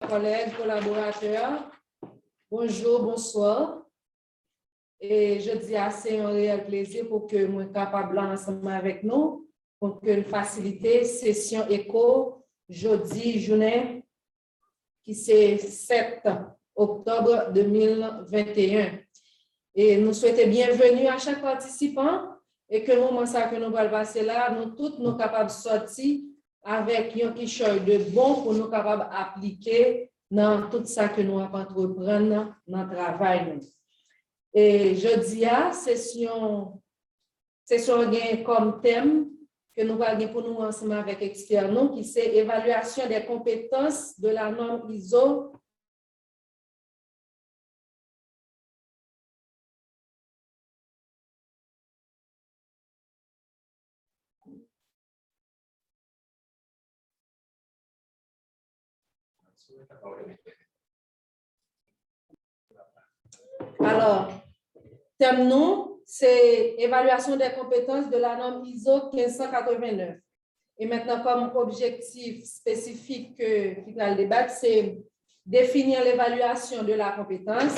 collègues, collaborateurs, bonjour, bonsoir. Et je dis assez un réel plaisir pour que nous soyons capables ensemble avec nous pour que faciliter session éco jeudi journée qui c'est 7 octobre 2021. Et nous souhaitons bienvenue à chaque participant et que le moment ça que nous allons passer là, nous tous nous capables de sortir avec un quicheur de bon pour nous capables d'appliquer dans tout ça que nous avons entreprendre dans le travail. Et jeudi à session comme thème que nous allons pour nous ensemble avec experts nous qui c'est évaluation des compétences de la norme ISO . Alors, thème nous, c'est évaluation des compétences de la norme ISO 1589. Et maintenant, comme objectif spécifique qui va le débattre, c'est définir l'évaluation de la compétence,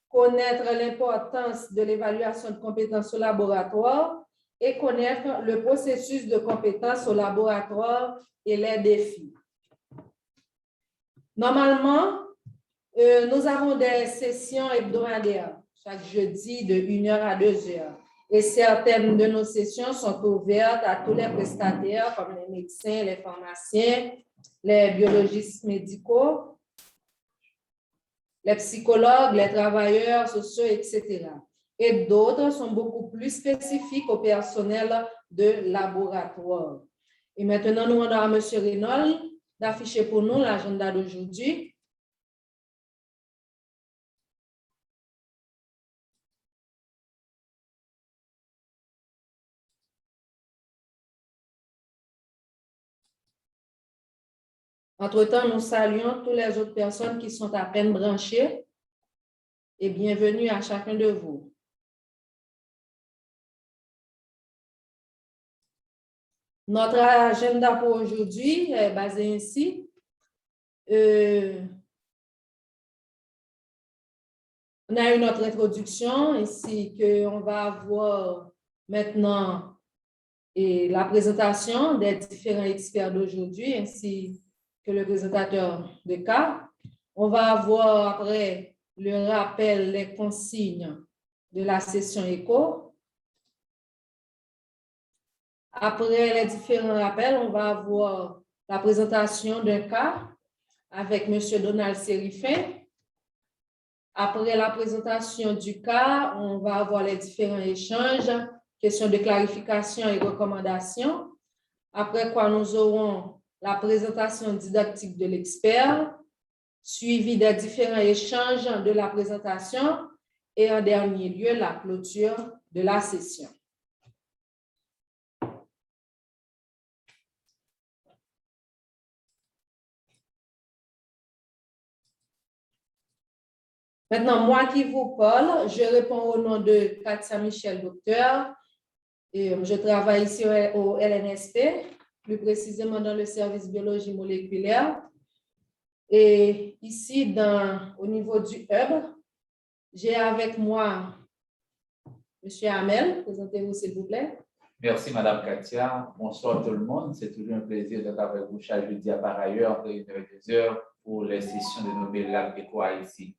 connaître l'importance de l'évaluation de compétences au laboratoire et connaître le processus de compétences au laboratoire et les défis. Normalement, nous avons des sessions hebdomadaires chaque jeudi de 1h à 2h. Et certaines de nos sessions sont ouvertes à tous les prestataires comme les médecins, les pharmaciens, les biologistes médicaux, les psychologues, les travailleurs sociaux, etc. Et d'autres sont beaucoup plus spécifiques au personnel de laboratoire. Et maintenant, nous demandons à M. Reynolds d'afficher pour nous l'agenda d'aujourd'hui. Entre-temps, nous saluons toutes les autres personnes qui sont à peine branchées et bienvenue à chacun de vous. Notre agenda pour aujourd'hui est basé ainsi. On a eu notre introduction ainsi qu'on va avoir maintenant la présentation des différents experts d'aujourd'hui ainsi que le présentateur de cas. On va avoir après le rappel, les consignes de la session éco. Après les différents rappels, on va avoir la présentation d'un cas avec M. Donald Sérifin. Après la présentation du cas, on va avoir les différents échanges, questions de clarification et recommandations. Après quoi, nous aurons la présentation didactique de l'expert, suivi des différents échanges de la présentation et en dernier lieu, la clôture de la session. Maintenant, moi qui vous parle, je réponds au nom de Katia Michel, docteur. Et je travaille ici au LNSP, plus précisément dans le service biologie moléculaire. Et ici, au niveau du hub, j'ai avec moi M. Hamel. Présentez-vous, s'il vous plaît. Merci, Madame Katia. Bonsoir tout le monde. C'est toujours un plaisir d'être avec vous chaque jeudi par ailleurs, entre 1h et 2h, pour les sessions de Nobel Lab Eco ici.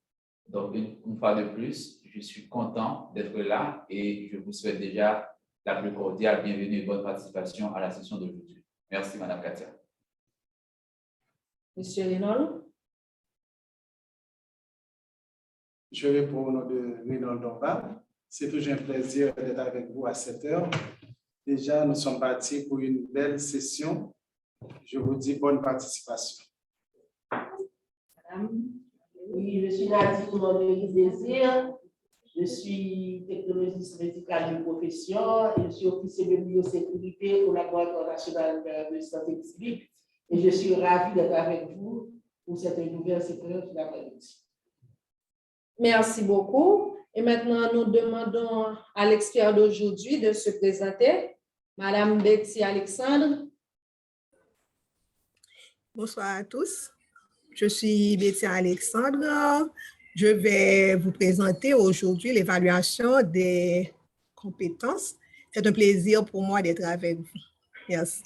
Donc, une fois de plus, je suis content d'être là et je vous souhaite déjà la plus cordiale bienvenue et bonne participation à la session d'aujourd'hui. Merci, Madame Katia. Monsieur Reynolds. Je réponds au nom de Reynolds Domba. C'est toujours un plaisir d'être avec vous à 7h. Déjà, nous sommes partis pour une belle session. Je vous dis bonne participation. Madame. Oui, je suis Nadine Montméry-Désir. Je suis technologiste médicale de profession et je suis officier de biosécurité au Laboratoire national de santé publique. Et je suis ravie d'être avec vous pour cette nouvelle séquence de l'après-midi. Merci beaucoup. Et maintenant, nous demandons à l'expert d'aujourd'hui de se présenter. Madame Betty Alexandre. Bonsoir à tous. Je suis Betty Alexandre. Je vais vous présenter aujourd'hui l'évaluation des compétences. C'est un plaisir pour moi d'être avec vous. Merci.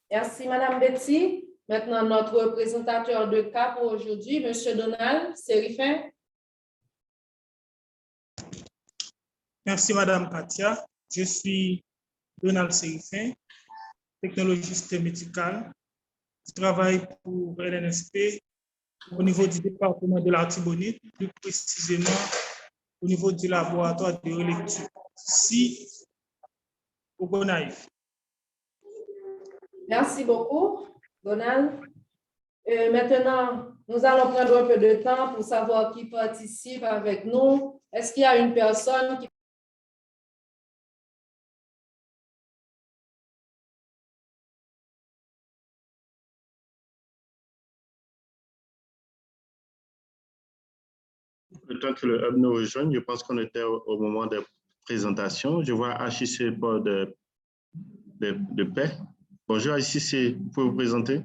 Merci, Madame Betty. Maintenant, notre présentateur de cas pour aujourd'hui, Monsieur Donald Sérifin. Merci, Madame Katia. Je suis Donald Sérifin, technologiste médical. Je travaille pour LNSP au niveau du département de l'Artibonite, plus précisément au niveau du laboratoire de relecture ici au Gonaïve. Merci beaucoup, Donald. Maintenant, nous allons prendre un peu de temps pour savoir qui participe avec nous. Est-ce qu'il y a une personne qui... Le temps que le hub nous rejoigne, je pense qu'on était au moment de présentation. Je vois HIC Bord de paix. Bonjour HIC, vous pouvez vous présenter?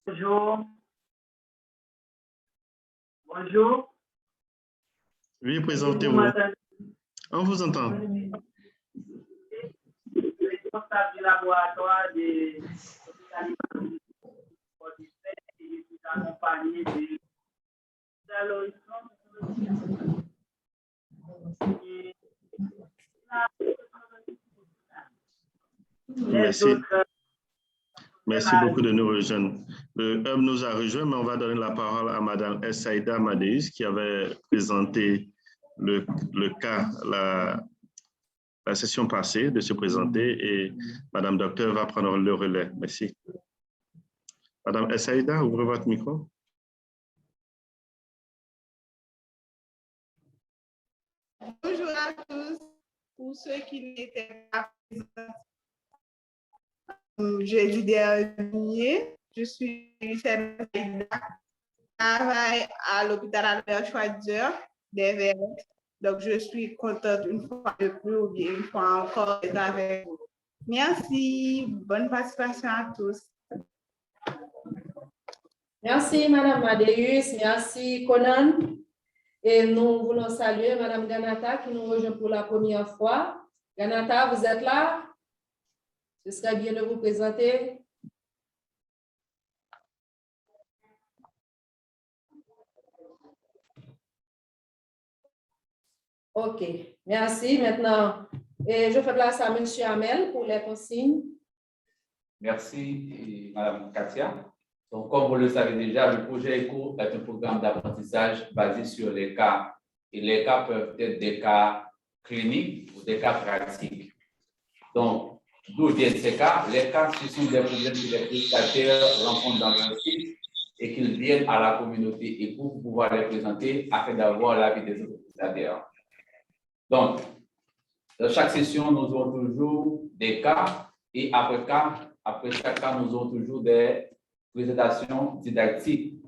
Bonjour. Bonjour. Oui, présentez-vous. On vous entend. Responsable du laboratoire de accompagné de Merci. Merci beaucoup de nous rejoindre. Le hub nous a rejoint, mais on va donner la parole à Madame Essaïda Amadeus qui avait présenté le cas la session passée de se présenter et Madame Docteur va prendre le relais. Merci. Madame Essaïda, ouvrez votre micro. Bonjour à tous. Pour ceux qui n'étaient pas présents jeudi dernier, je suis Essaïda, je travaille à l'hôpital Albert Schweitzer des Verts. Donc, je suis contente une fois de plus ou bien une fois encore d'être avec vous. Merci. Bonne participation à tous. Merci, Madame Amadeus. Merci, Conan. Et nous voulons saluer Madame Ganata qui nous rejoint pour la première fois. Ganata, vous êtes là? Ce serait bien de vous présenter. OK, merci. Maintenant, je fais place à M. Hamel pour les consignes. Merci, Madame Katia. Donc, comme vous le savez déjà, le projet ECHO est un programme d'apprentissage basé sur les cas. Et les cas peuvent être des cas cliniques ou des cas pratiques. Donc, d'où viennent ces cas? Les cas, ce sont des problèmes que les prestataires rencontrent dans leur site et qu'ils viennent à la communauté ECHO pour pouvoir les présenter afin d'avoir l'avis des autres prestataires. Donc, dans chaque session, nous aurons toujours des cas et après chaque cas, nous aurons toujours des présentations didactiques.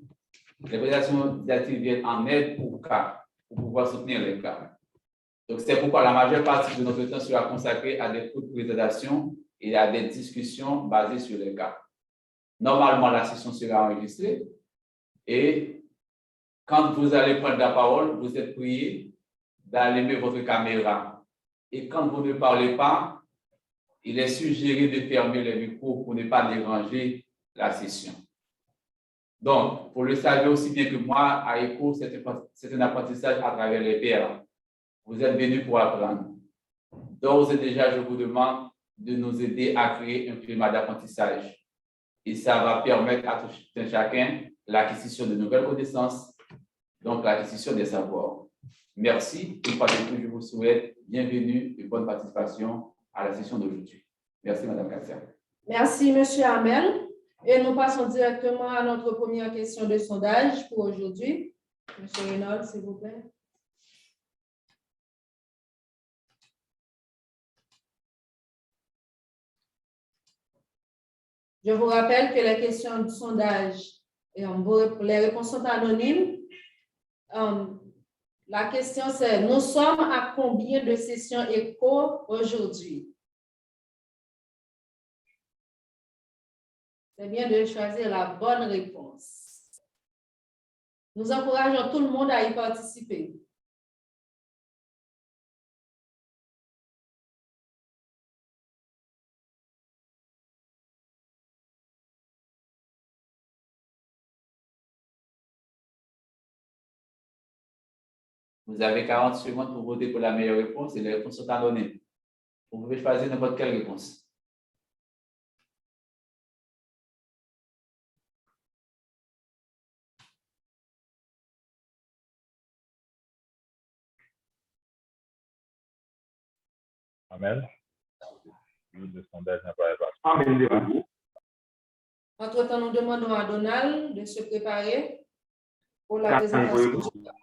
Les présentations didactiques viennent en aide au cas pour pouvoir soutenir les cas. Donc, c'est pourquoi la majeure partie de notre temps sera consacrée à des courtes présentations et à des discussions basées sur les cas. Normalement, la session sera enregistrée et quand vous allez prendre la parole, vous êtes prié d'allumer votre caméra. Et quand vous ne parlez pas, il est suggéré de fermer les micros pour ne pas déranger la session. Donc, pour le savoir aussi bien que moi, à ECHO, c'est un apprentissage à travers les pairs. Vous êtes venus pour apprendre. D'ores et déjà, je vous demande de nous aider à créer un climat d'apprentissage. Et ça va permettre à tout un chacun l'acquisition de nouvelles connaissances, donc l'acquisition des savoirs. Merci. Une fois de plus, je vous souhaite bienvenue et bonne participation à la session d'aujourd'hui. Merci, Madame Katia. Merci, M. Hamel. Et nous passons directement à notre première question de sondage pour aujourd'hui. M. Reynolds, s'il vous plaît. Je vous rappelle que les questions du sondage, les réponses sont anonymes. La question c'est, nous sommes à combien de sessions ECHO aujourd'hui? C'est bien de choisir la bonne réponse. Nous encourageons tout le monde à y participer. Vous avez 40 secondes pour voter pour la meilleure réponse et les réponses sont anonymes. Vous pouvez choisir n'importe quelle réponse. Amel, le sondage n'a pas évalué. Entre-temps, nous demandons à Donald de se préparer pour la présentation du cas.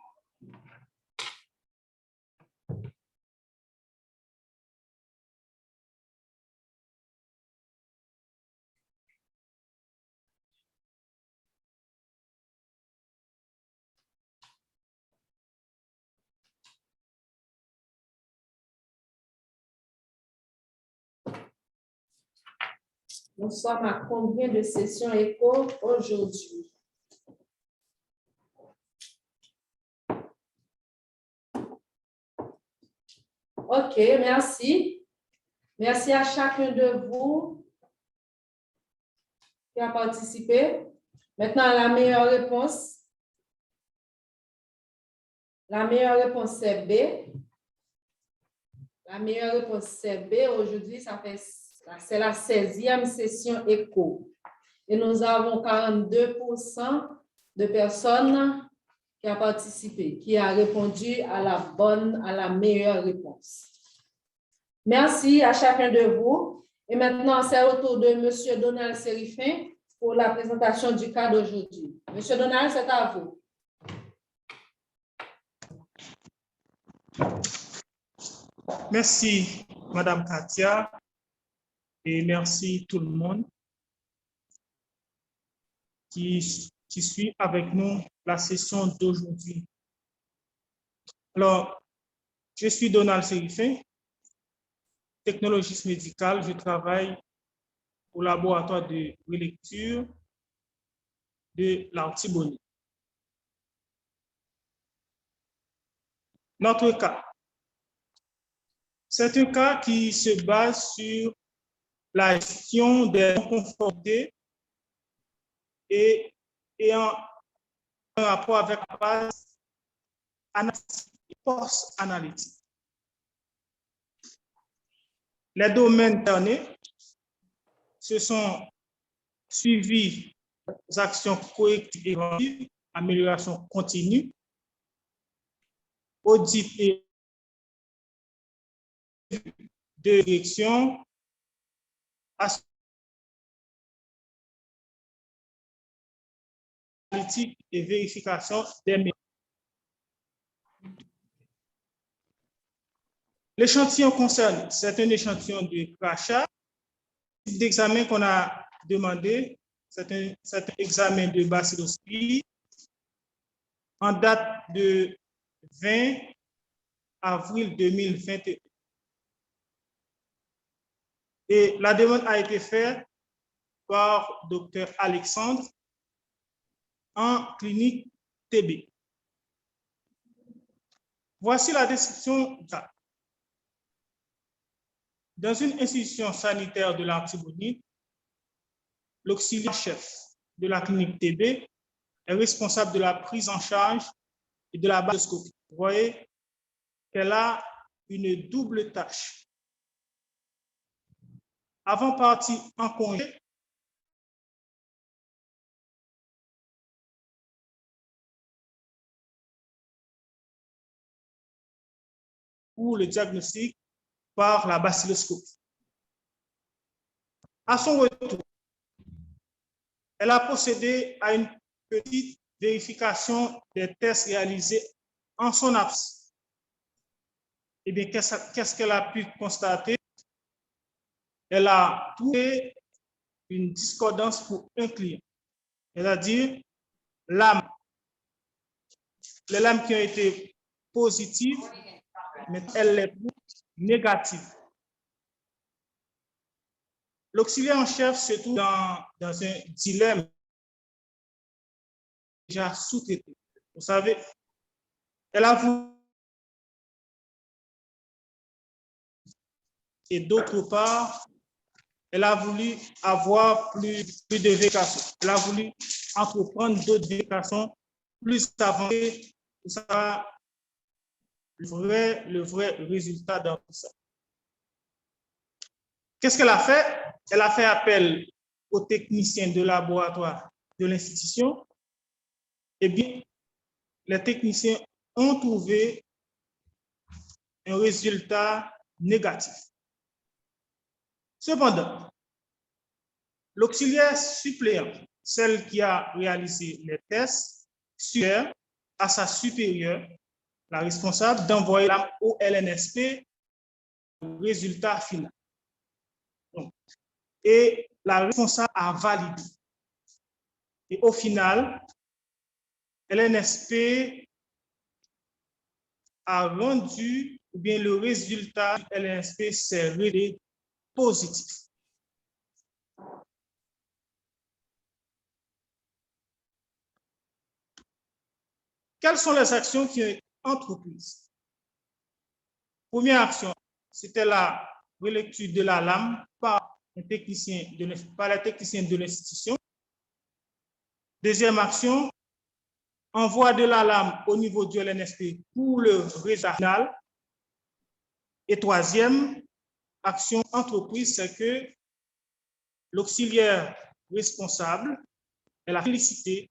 Nous sommes à combien de sessions éco aujourd'hui? OK, merci. Merci à chacun de vous qui a participé. Maintenant, la meilleure réponse. La meilleure réponse, c'est B. La meilleure réponse, c'est B. Aujourd'hui, c'est la 16e session éco. Et nous avons 42% de personnes qui ont participé, qui ont répondu à la meilleure réponse. Merci à chacun de vous. Et maintenant, c'est au tour de M. Donald Sérifin pour la présentation du cas d'aujourd'hui. M. Donald, c'est à vous. Merci, Madame Katia, et merci tout le monde qui suit avec nous la session d'aujourd'hui. Alors, je suis Donald Sérifin, technologiste médical. Je travaille au laboratoire de relecture de l'Artibonite. Notre cas, c'est un cas qui se base sur la gestion des non-conformités et en rapport avec la base analytique et post-analytique. Les domaines donnés, ce sont suivi des actions correctives et préventives, amélioration continue, audit et de direction, analytique et vérification des méthodes. L'échantillon concerné, c'est un échantillon de crachat. L'examen qu'on a demandé, c'est un examen de bacilloscopie en date de 20 avril 2021. Et la demande a été faite par Dr. Alexandre en clinique TB. Voici la description du cas. Dans une institution sanitaire de l'Artibonite, l'auxiliaire chef de la clinique TB est responsable de la prise en charge et de la bacilloscopie. Vous voyez qu'elle a une double tâche. Avant de partir en congé, pour le diagnostic par la bacilloscopie. À son retour, elle a procédé à une petite vérification des tests réalisés en son absence. Eh bien, qu'est-ce qu'elle a pu constater? Elle a trouvé une discordance pour un client, c'est-à-dire les lames qui ont été positives, mais elle les trouve négatives. l'auxiliaire en chef se trouve dans un dilemme déjà sous-traité. Vous savez, elle a voulu, et d'autre part, elle a voulu avoir plus de vacations. Elle a voulu entreprendre d'autres vacations plus avancées pour savoir le vrai résultat dans tout ça. Qu'est-ce qu'elle a fait? Elle a fait appel aux techniciens de laboratoire de l'institution. Eh bien, les techniciens ont trouvé un résultat négatif. Cependant, l'auxiliaire suppléant, celle qui a réalisé les tests, suggère à sa supérieure, la responsable, d'envoyer au LNSP le résultat final. Et la responsable a validé. Et au final, LNSP a rendu, ou bien le résultat du LNSP s'est révélé positif. Quelles sont les actions qui ont été entreprises? Première action, c'était la relecture de la lame par les techniciens de l'institution. Deuxième action, envoi de la lame au niveau du LNSP pour le résultat final. Et troisième action entreprise, c'est que l'auxiliaire responsable, elle a félicité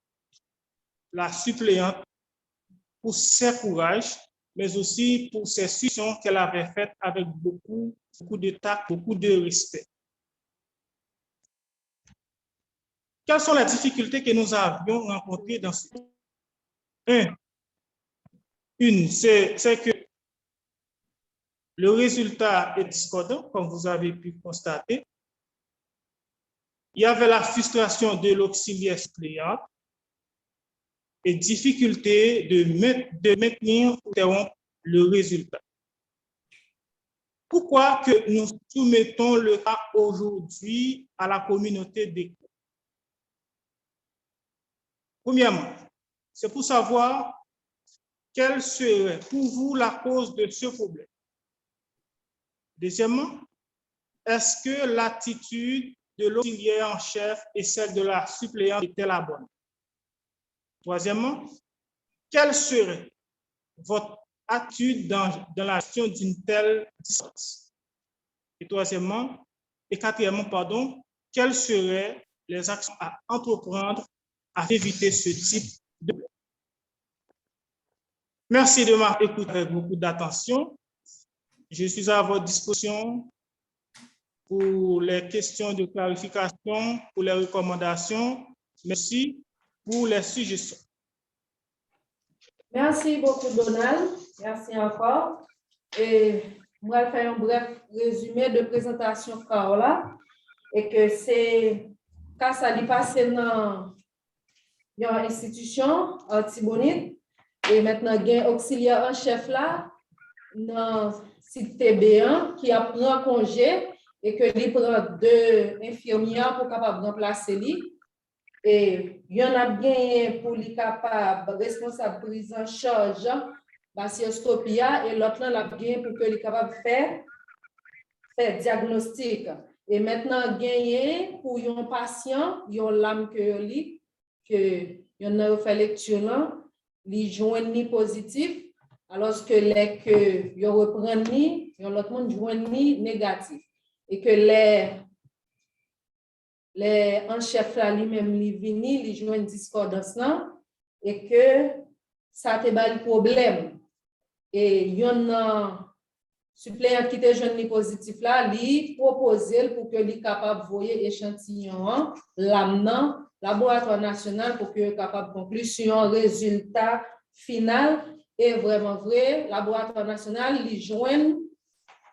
la suppléante pour ses courages, mais aussi pour ses solutions qu'elle avait faites avec beaucoup de tact, beaucoup de respect. Quelles sont les difficultés que nous avions rencontrées dans ce cas? Une, c'est que le résultat est discordant, comme vous avez pu constater. Il y avait la frustration de l'auxiliaire suppléant et difficulté de maintenir ou interrompre le résultat. Pourquoi que nous soumettons le cas aujourd'hui à la communauté d'école? Premièrement, c'est pour savoir quelle serait pour vous la cause de ce problème. Deuxièmement, est-ce que l'attitude de l'auxiliaire en chef et celle de la suppléante était la bonne? Troisièmement, quelle serait votre attitude dans la gestion d'une telle distance? Et troisièmement, et quatrièmement, pardon, quelles seraient les actions à entreprendre à éviter ce type de problème? Merci de m'avoir écouté avec beaucoup d'attention. Je suis à votre disposition pour les questions de clarification, pour les recommandations. Merci pour les suggestions. Merci beaucoup, Donald. Merci encore. Et moi, je vais faire un bref résumé de présentation là, et que c'est quand ça dit passer dans une institution en Tibonite, et maintenant, il y a un auxiliaire en chef là, dans site TB1, qui a pris un congé et que lui prend 2 infirmières pour capable remplacer lui. Et il y en a bien pour lui capable responsable prise en charge baciostopia et l'autre là l'a bien pour que lui capable faire diagnostic. Et maintenant gagné pour un patient, il y a l'âme que lui que il y en a fait lecture là, lui joint ni positif alors que les que il reprend ni l'autre monde joint ni négatif et que les en chef là lui-même li vini li joint discordance là et que ça te bal problème et il y en a suppléant qui te jeune positif là li proposer pour que li capable voyer échantillon l'amenant laboratoire national pour que capable conclure sur un résultat final et vraiment vrai laboratoire national li joint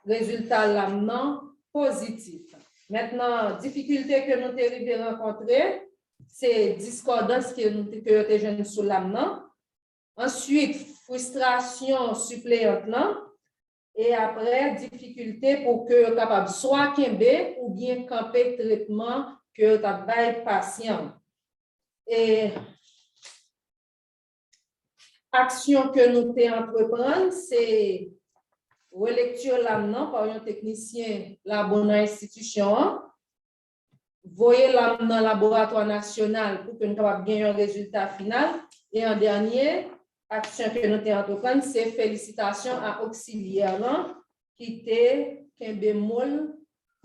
résultat l'amenant positif. Maintenant, difficulté que nous avons rencontrées, c'est discordance que nous avons sous l'amenant. Ensuite, frustration suppléante là. Et après, difficulté pour que vous capable soit kembe ou bien camper traitement que tu as patient. Et action que nous entreprendre, c'est relecture là-dedans par un technicien la bonne institution. Voyez là dans le laboratoire national pour que nous puissions gagner un résultat final. Et en dernier, action que nous entreprendre, c'est félicitations à auxiliaire qui était un bémol,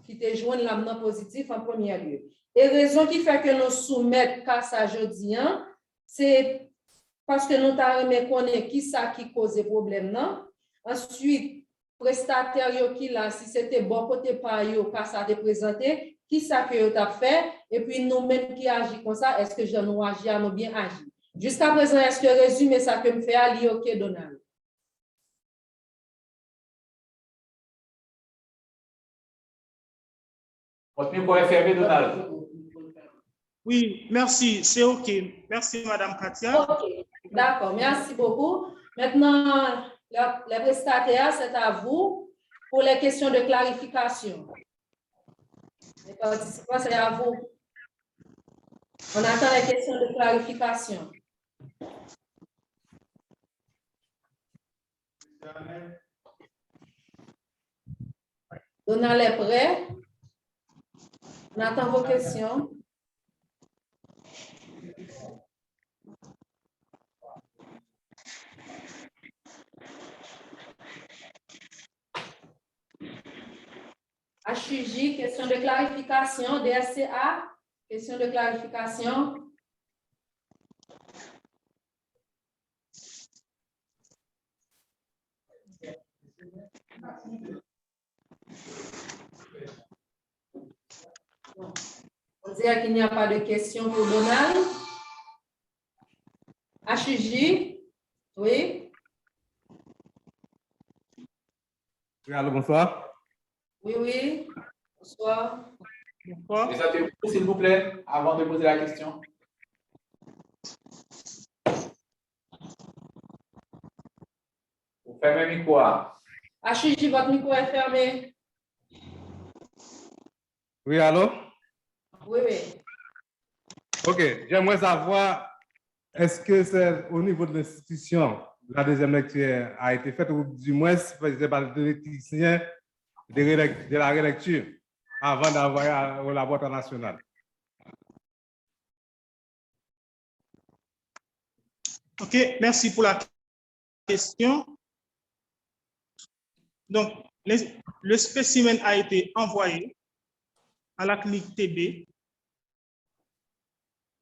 qui était joint là positif en premier lieu. Et raison qui fait que nous soumettons casse à jeudi, c'est parce que nous avons connaître qui ça qui cause le problème. Ensuite, prestataire qui là, si c'était bon côté par eux, casse à te présenter, qui ça que tu as fait, et puis nous-mêmes qui agissons comme ça, est-ce que je nous agis à nous bien agir? Jusqu'à présent, est-ce que résumer ça que me fait Ali, ok, Donald? Votre micro est fermé, Donald. Oui, merci, c'est OK. Merci, Madame Katia. OK, d'accord, merci beaucoup. Maintenant, les prestataires, c'est à vous pour les questions de clarification. Les participants, c'est à vous. On attend les questions de clarification. Donald est prêt. On attend vos questions. HUJ, question de clarification. DSCA, question de clarification. On dirait qu'il n'y a pas de questions pour Donald. HUJ, oui. Oui, allô, bonsoir. Oui, oui. Bonsoir. Présentez-vous, s'il vous plaît, avant de poser la question. Vous fermez le micro. HUJ, votre micro est fermé. Oui, allô? Oui, oui. OK, j'aimerais savoir, est-ce que c'est au niveau de l'institution, la deuxième lecture a été faite, ou du moins, c'est par le technicien de la relecture avant d'envoyer au laboratoire national? OK, merci pour la question. Donc, le spécimen a été envoyé à la clinique TB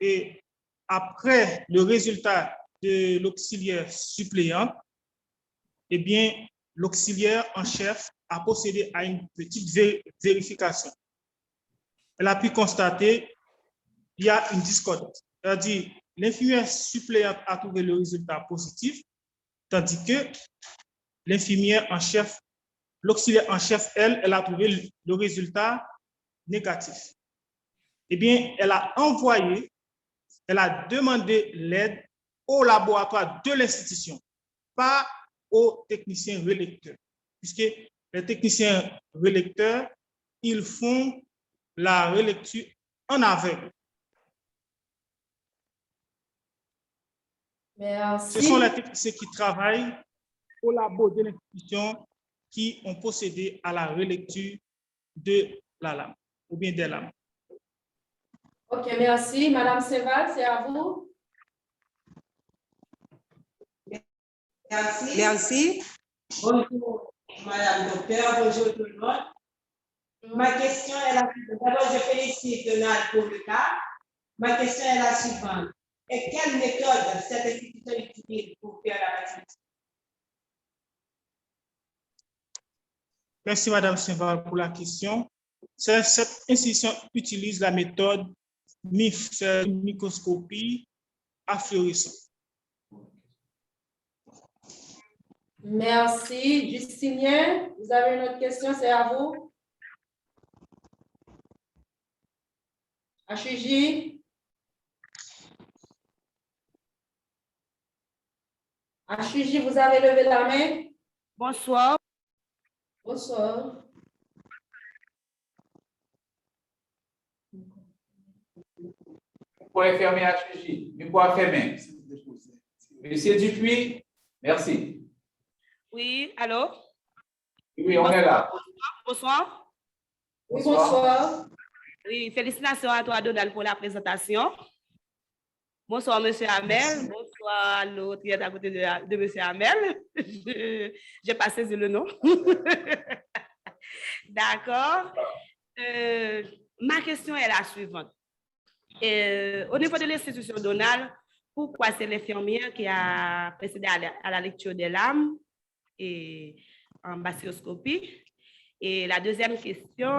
et après le résultat de l'auxiliaire suppléant, eh bien, l'auxiliaire en chef a procédé à une petite vérification. Elle a pu constater qu'il y a une discordance. C'est-à-dire, l'infirmière suppléante a trouvé le résultat positif, tandis que l'infirmière en chef, l'auxiliaire en chef, elle a trouvé le résultat négatif. Eh bien, elle a demandé l'aide au laboratoire de l'institution, pas aux techniciens relecteurs, puisque les techniciens relecteurs, ils font la relecture en aveugle. Merci. Ce sont les techniciens qui travaillent au labo de l'institution qui ont procédé à la relecture de la lame, ou bien des lames. OK, merci. Madame Seval, c'est à vous. Merci. Merci. Bonjour, Madame Docteur. Bonjour tout le monde. Ma question est la suivante. D'abord, je félicite Donald pour le cas. Ma question est la suivante. Et quelle méthode cette institution utilise pour faire la vaccination? Merci, Madame Seval, pour la question. Cette institution utilise la méthode MIF, microscopie à fluorescence. Merci. Justinien, vous avez une autre question, c'est à vous. HUJ. HUJ, vous avez levé la main. Bonsoir. Bonsoir. Vous pouvez fermer HPJ. Vous pouvez fermer. Monsieur Dupuis, merci. Oui, allô? Oui, on est là. Bonsoir. Oui, bonsoir. Oui, félicitations à toi, Donald, pour la présentation. Bonsoir, M. Hamel. Bonsoir à l'autre qui est à côté de M. Hamel. J'ai pas saisi le nom. D'accord. Ma question est la suivante. Au niveau de l'institution Donald, pourquoi c'est l'infirmière qui a précédé à la lecture des lames et en bacilloscopie? Et la deuxième question,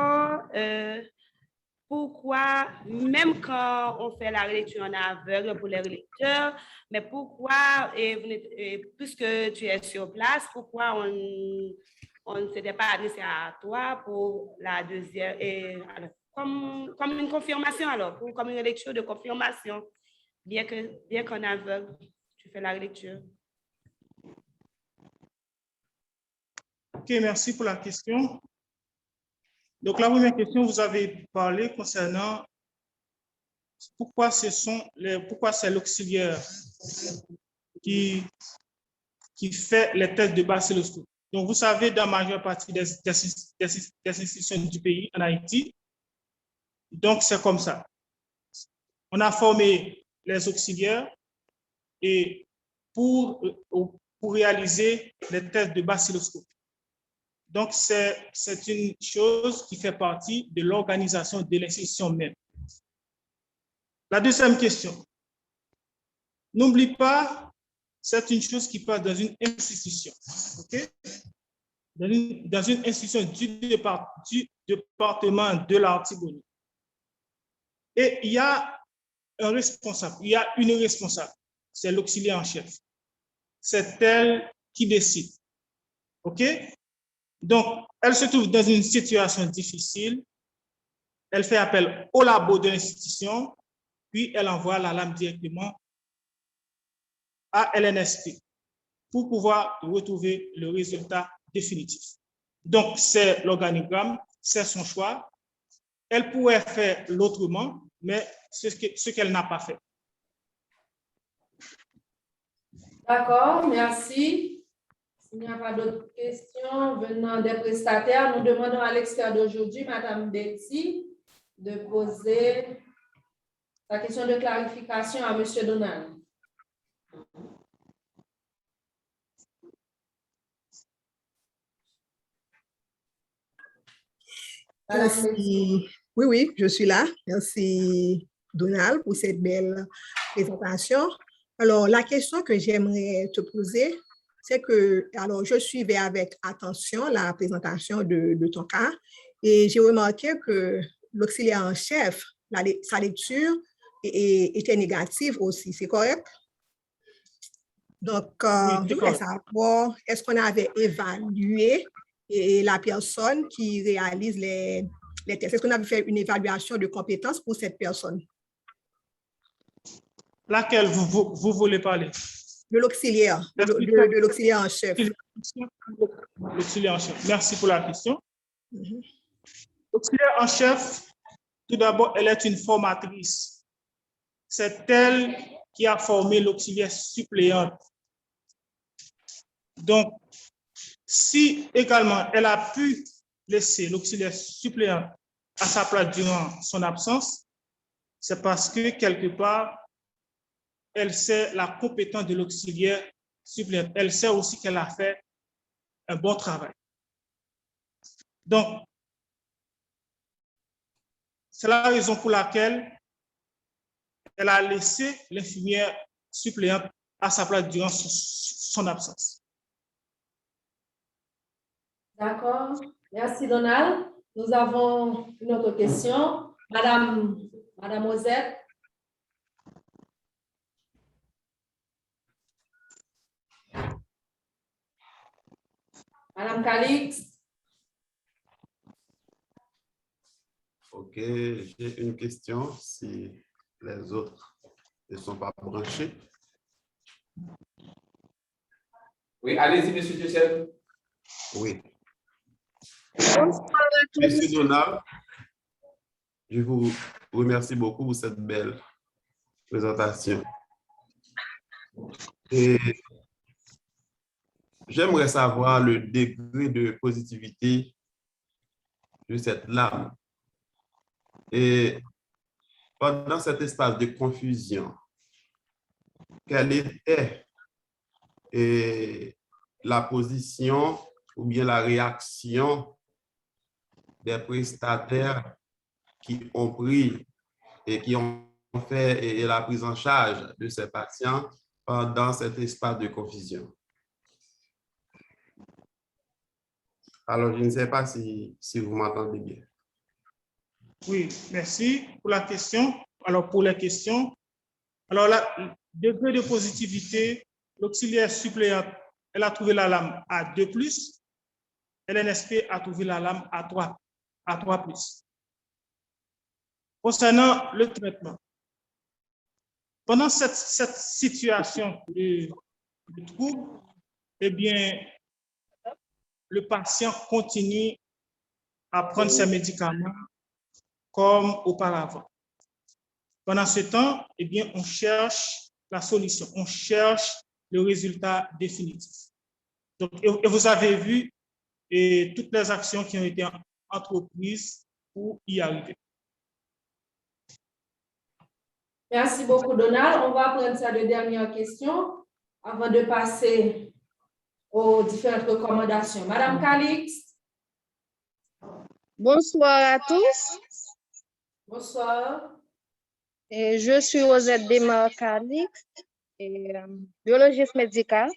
pourquoi, même quand on fait la lecture en aveugle pour les lecteurs, mais pourquoi, puisque tu es sur place, pourquoi on ne s'était pas adressé à toi pour la deuxième, alors, comme une confirmation alors, comme une lecture de confirmation, bien qu'en aveugle, tu fais la lecture. Ok, merci pour la question. Donc, la première question, vous avez parlé concernant pourquoi c'est l'auxiliaire qui fait les tests de bacilloscopie. Donc, vous savez, dans la majeure partie des institutions du pays, en Haïti, donc c'est comme ça. On a formé les auxiliaires et pour réaliser les tests de bacilloscopie. Donc, c'est une chose qui fait partie de l'organisation de l'institution même. La deuxième question. N'oublie pas, c'est une chose qui passe dans une institution. OK? Dans une institution du département de l'Artibonite. Et il y a un responsable, il y a une responsable. C'est l'auxiliaire en chef. C'est elle qui décide. OK? Donc, elle se trouve dans une situation difficile. Elle fait appel au labo de l'institution, puis elle envoie la lame directement à LNSP pour pouvoir retrouver le résultat définitif. Donc, c'est l'organigramme, c'est son choix. Elle pourrait faire l'autrement, mais c'est ce qu'elle n'a pas fait. D'accord, merci. S'il n'y a pas d'autres questions venant des prestataires, nous demandons à l'extérieur d'aujourd'hui, Mme Betty, de poser la question de clarification à M. Donald. Merci. Oui, je suis là. Merci, Donald, pour cette belle présentation. Alors, la question que j'aimerais te poser, c'est que, alors, je suivais avec attention la présentation de ton cas et j'ai remarqué que l'auxiliaire en chef, sa lecture était négative aussi, c'est correct? Donc, je voulais savoir, est-ce qu'on avait évalué la personne qui réalise les tests? Est-ce qu'on avait fait une évaluation de compétences pour cette personne? Laquelle vous voulez parler? De l'auxiliaire, de l'auxiliaire en chef. L'auxiliaire en chef. Merci pour la question. L'auxiliaire en chef, tout d'abord, elle est une formatrice. C'est elle qui a formé l'auxiliaire suppléante. Donc, si également elle a pu laisser l'auxiliaire suppléant à sa place durant son absence, c'est parce que quelque part, elle sait la compétence de l'auxiliaire suppléant. Elle sait aussi qu'elle a fait un bon travail. Donc, c'est la raison pour laquelle elle a laissé l'infirmière suppléante à sa place durant son absence. D'accord. Merci, Donald. Nous avons une autre question. Madame Ozette. Madame Calix. OK, j'ai une question si les autres ne sont pas branchés. Oui, allez-y, M. Dussel. Oui. Bonsoir à tous. Monsieur Donald, je vous remercie beaucoup pour cette belle présentation. Et j'aimerais savoir le degré de positivité de cette lame. Et pendant cet espace de confusion, quelle était la position ou bien la réaction des prestataires qui ont pris et qui ont fait la prise en charge de ces patients pendant cet espace de confusion? Alors, je ne sais pas si vous m'entendez bien. Oui, merci pour la question. Alors, pour les questions, alors là, degré de positivité, l'auxiliaire suppléante, elle a trouvé la lame à 2+, LNSP a trouvé la lame à 3+. Concernant le traitement, pendant cette situation de trouble, eh bien, le patient continue à prendre ses médicaments comme auparavant. Pendant ce temps, eh bien, on cherche la solution, on cherche le résultat définitif. Donc, et vous avez vu toutes les actions qui ont été entreprises pour y arriver. Merci beaucoup, Donald. On va prendre ça de dernière question avant de passer aux différentes recommandations. Madame Calixte. Bonsoir à tous. Bonsoir. Et je suis Rosette Desmar Calixte, biologiste médicale.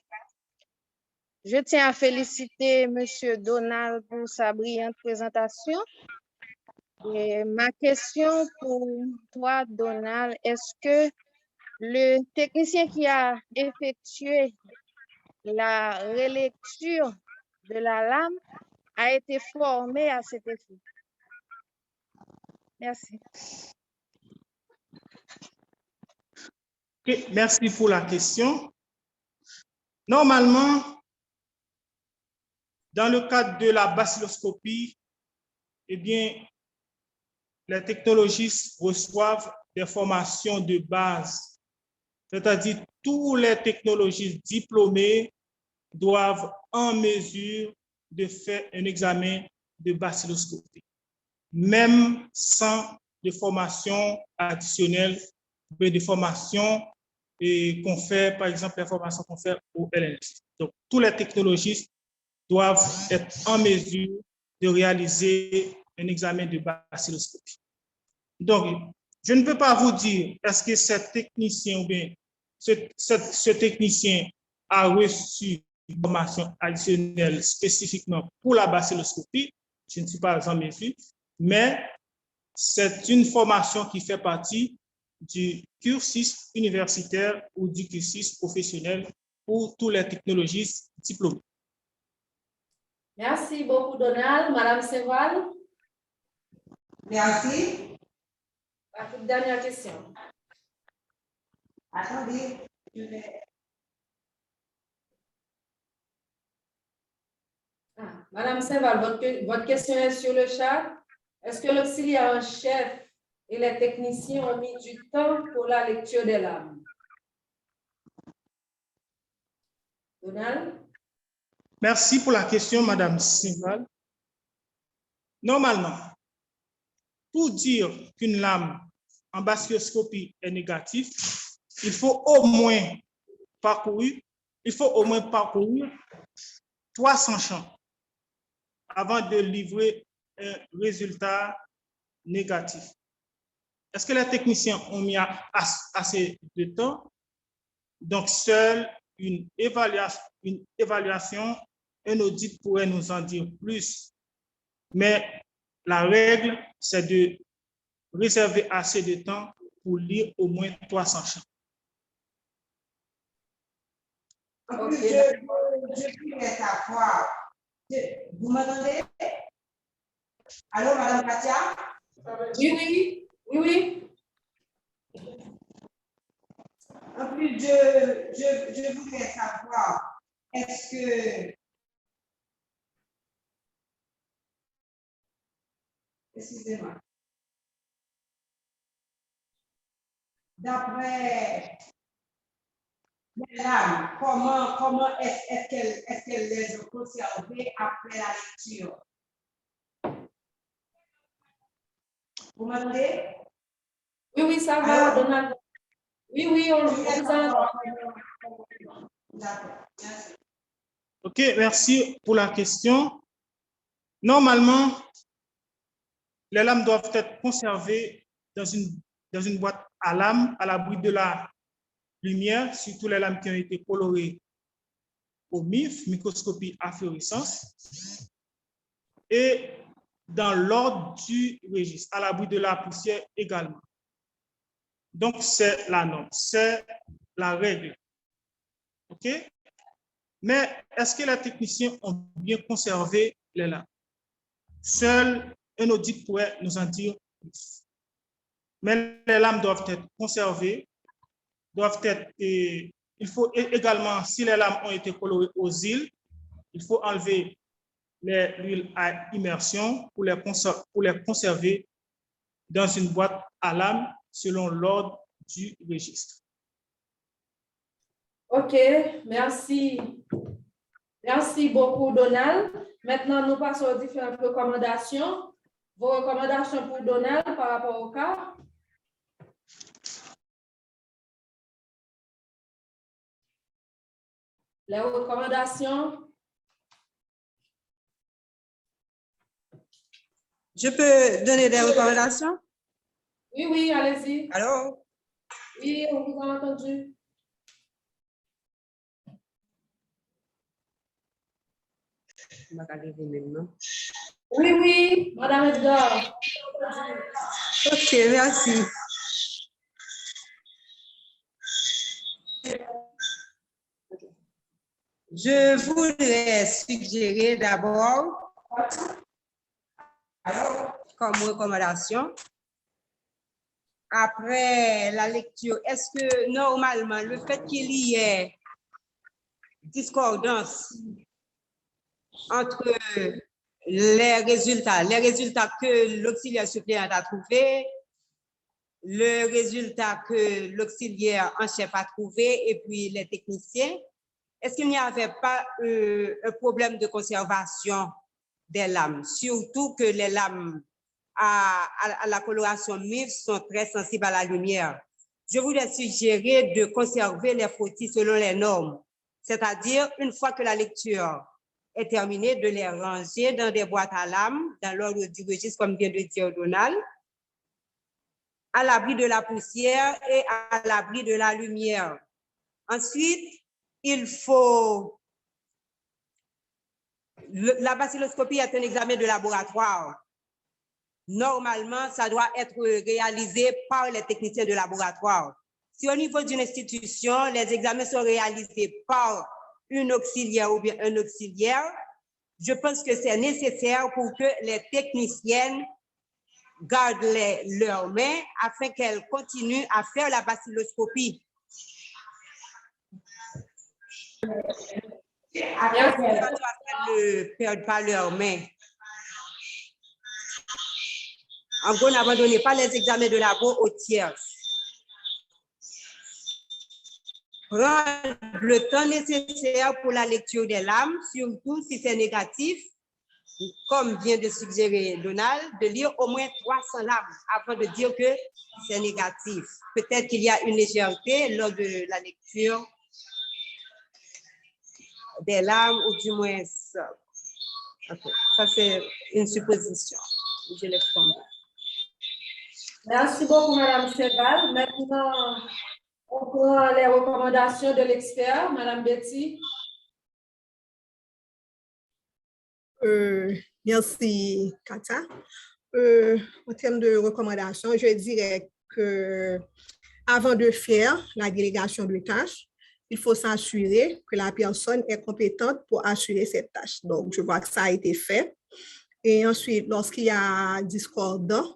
Je tiens à féliciter M. Donald pour sa brillante présentation. Et ma question pour toi, Donald, est-ce que le technicien qui a effectué la relecture de la lame a été formé à cet effet? Merci. Okay, merci pour la question. Normalement, dans le cadre de la bacilloscopie, eh bien, les technologistes reçoivent des formations de base, c'est-à-dire tous les technologistes diplômés doivent en mesure de faire un examen de bacilloscopie, même sans de formation additionnelle, de formation qu'on fait, par exemple, les formations qu'on fait au LNS. Donc, tous les technologistes doivent être en mesure de réaliser un examen de bacilloscopie. Donc, je ne peux pas vous dire est-ce que ce technicien ou bien ce technicien a reçu une formation additionnelle spécifiquement pour la bacilloscopie. Je ne suis pas en mesure, mais c'est une formation qui fait partie du cursus universitaire ou du cursus professionnel pour tous les technologistes diplômés. Merci beaucoup, Donald. Madame Seval. Merci. La toute dernière question. Attendez, je vais... Madame Seval, votre question est sur le chat. Est-ce que l'auxiliaire en chef et les techniciens ont mis du temps pour la lecture des lames? Donald? Merci pour la question, Madame Seval. Normalement, pour dire qu'une lame en bacilloscopie est négative, il faut au moins parcourir 300 champs avant de livrer un résultat négatif. Est-ce que les techniciens ont mis assez de temps? Donc, seule une évaluation, un audit pourrait nous en dire plus. Mais la règle, c'est de réserver assez de temps pour lire au moins 300 champs. Je voulais savoir. Vous m'entendez? Allô, Madame Katia? Oui. En plus, je voulais savoir, est-ce que excusez-moi. D'après les lames, comment est-ce qu'elles les ont conservées après la lecture? Vous m'entendez? Oui, oui, ça va, Donald. Oui, on vous entend. D'accord, merci. OK, merci pour la question. Normalement, les lames doivent être conservées dans une boîte à lames à l'abri de la lumière, surtout les lames qui ont été colorées au MIF, microscopie à fluorescence, et dans l'ordre du registre, à l'abri de la poussière également. Donc, c'est la norme, c'est la règle. OK? Mais est-ce que les techniciens ont bien conservé les lames? Seul un audit pourrait nous en dire plus. Mais les lames doivent être conservées, il faut également, si les lames ont été colorées aux îles, il faut enlever l'huile à immersion pour les conserver dans une boîte à lames selon l'ordre du registre. OK, merci. Merci beaucoup, Donald. Maintenant, nous passons aux différentes recommandations. Vos recommandations pour Donald par rapport au cas? Les recommandations? Je peux donner des recommandations? Oui, oui, allez-y. Allô? Oui, on vous a entendu. Oui, oui, Madame Edgar. OK, merci. Je voudrais suggérer d'abord, comme recommandation, après la lecture, est-ce que normalement, le fait qu'il y ait discordance entre les résultats que l'auxiliaire suppléant a trouvé, le résultat que l'auxiliaire en chef a trouvé et puis les techniciens, est-ce qu'il n'y avait pas un problème de conservation des lames, surtout que les lames à la coloration MIF sont très sensibles à la lumière? Je voudrais suggérer de conserver les frottis selon les normes, c'est-à-dire une fois que la lecture est terminée, de les ranger dans des boîtes à lames, dans l'ordre du registre, comme vient de dire Donald, à l'abri de la poussière et à l'abri de la lumière. Ensuite, il faut... La bacilloscopie est un examen de laboratoire. Normalement, ça doit être réalisé par les techniciens de laboratoire. Si au niveau d'une institution, les examens sont réalisés par une auxiliaire ou bien un auxiliaire, je pense que c'est nécessaire pour que les techniciennes gardent leurs mains afin qu'elles continuent à faire la bacilloscopie. Ne perdent pas leurs mains. En gros, n'abandonnez pas les examens de labo aux tiers. Prendre le temps nécessaire pour la lecture des lames, surtout si c'est négatif, comme vient de suggérer Donald, de lire au moins 300 lames avant de dire que c'est négatif. Peut-être qu'il y a une légèreté lors de la lecture des lames, ou du moins ça. Okay. Ça, c'est une supposition. Je laisse tomber. Merci beaucoup, Madame Cheval. Maintenant, on prend les recommandations de l'expert, Madame Betty. Merci, Katia. En termes de recommandations, je dirais que avant de faire la délégation de tâches, il faut s'assurer que la personne est compétente pour assurer cette tâche. Donc, je vois que ça a été fait. Et ensuite, lorsqu'il y a discordance,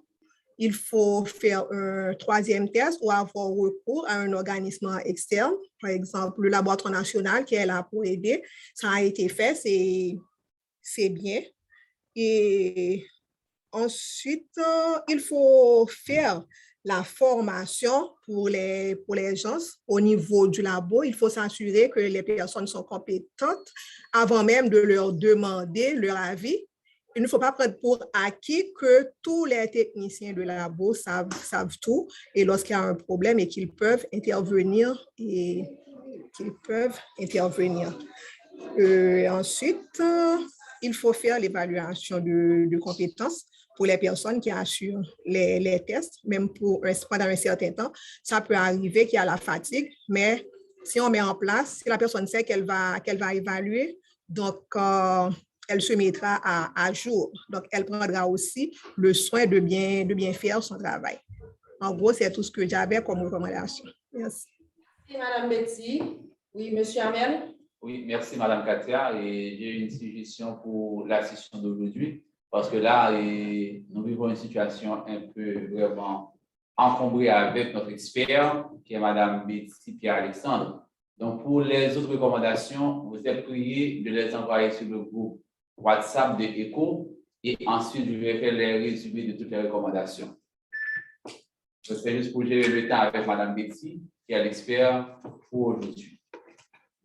il faut faire un troisième test ou avoir recours à un organisme externe, par exemple le laboratoire national qui est là pour aider. Ça a été fait, c'est bien. Et Ensuite, il faut faire la formation pour les gens au niveau du labo. Il faut s'assurer que les personnes sont compétentes avant même de leur demander leur avis. Il ne faut pas prendre pour acquis que tous les techniciens de labo savent tout et lorsqu'il y a un problème et qu'ils peuvent intervenir Ensuite, il faut faire l'évaluation de compétences pour les personnes qui assurent les tests, même pendant un certain temps. Ça peut arriver qu'il y a la fatigue, mais si on met en place, si la personne sait qu'elle va évaluer, donc elle se mettra à jour. Donc, elle prendra aussi le soin de bien faire son travail. En gros, c'est tout ce que j'avais comme recommandation. Merci. Merci, Madame Betty. Oui, Monsieur Amel. Oui, merci, Madame Katia. Et j'ai une suggestion pour la session d'aujourd'hui, parce que là, nous vivons une situation un peu vraiment encombrée avec notre expert, qui est Madame Betty Pierre-Alexandre. Donc, pour les autres recommandations, vous êtes priés de les envoyer sur le groupe WhatsApp de ECHO et ensuite, je vais faire les résumés de toutes les recommandations. C'est juste pour gérer le temps avec Mme Betty, qui est l'expert pour aujourd'hui.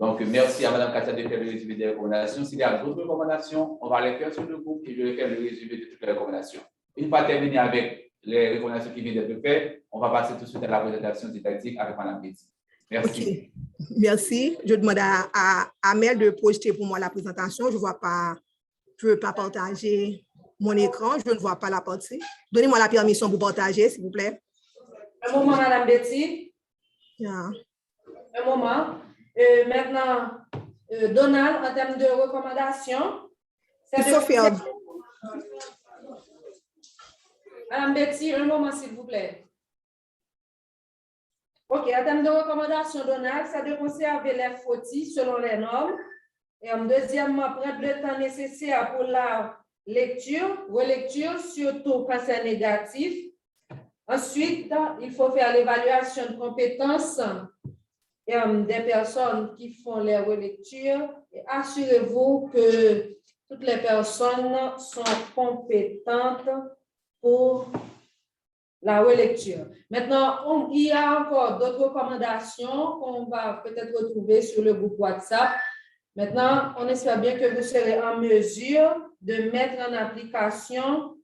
Donc, merci à Mme Katia de faire le résumé des recommandations. S'il y a d'autres recommandations, on va les faire sur le groupe et je vais faire le résumé de toutes les recommandations. Une fois terminé avec les recommandations qui viennent d'être faites, on va passer tout de suite à la présentation didactique avec Mme Betty. Merci. Okay. Merci. Je demande à Amel de projeter pour moi la présentation. Je ne veux pas partager mon écran. Je ne vois pas la partie. Donnez-moi la permission pour partager, s'il vous plaît. Un moment, Madame Betty. Yeah. Un moment. Maintenant, Donald, en termes de recommandations, il faut faire. Madame Betty, un moment, s'il vous plaît. OK, en termes de recommandations, Donald, c'est de conserver les photos selon les normes. Et deuxièmement, prendre le temps nécessaire pour la lecture, relecture, surtout quand c'est négatif. Ensuite, il faut faire l'évaluation de compétences des personnes qui font les relectures. Et assurez-vous que toutes les personnes sont compétentes pour la relecture. Maintenant, il y a encore d'autres recommandations qu'on va peut-être retrouver sur le groupe WhatsApp. Maintenant, on espère bien que vous serez en mesure de mettre en application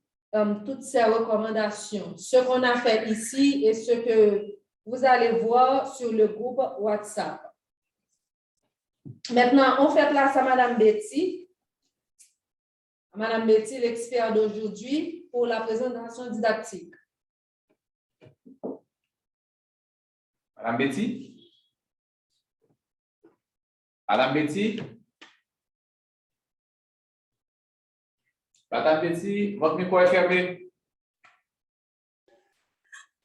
toutes ces recommandations. Ce qu'on a fait ici et ce que vous allez voir sur le groupe WhatsApp. Maintenant, on fait place à Mme Betty. Mme Betty, l'expert d'aujourd'hui, pour la présentation didactique. Madame Betty? Madame Betty? Madame Betty, votre micro est fermé.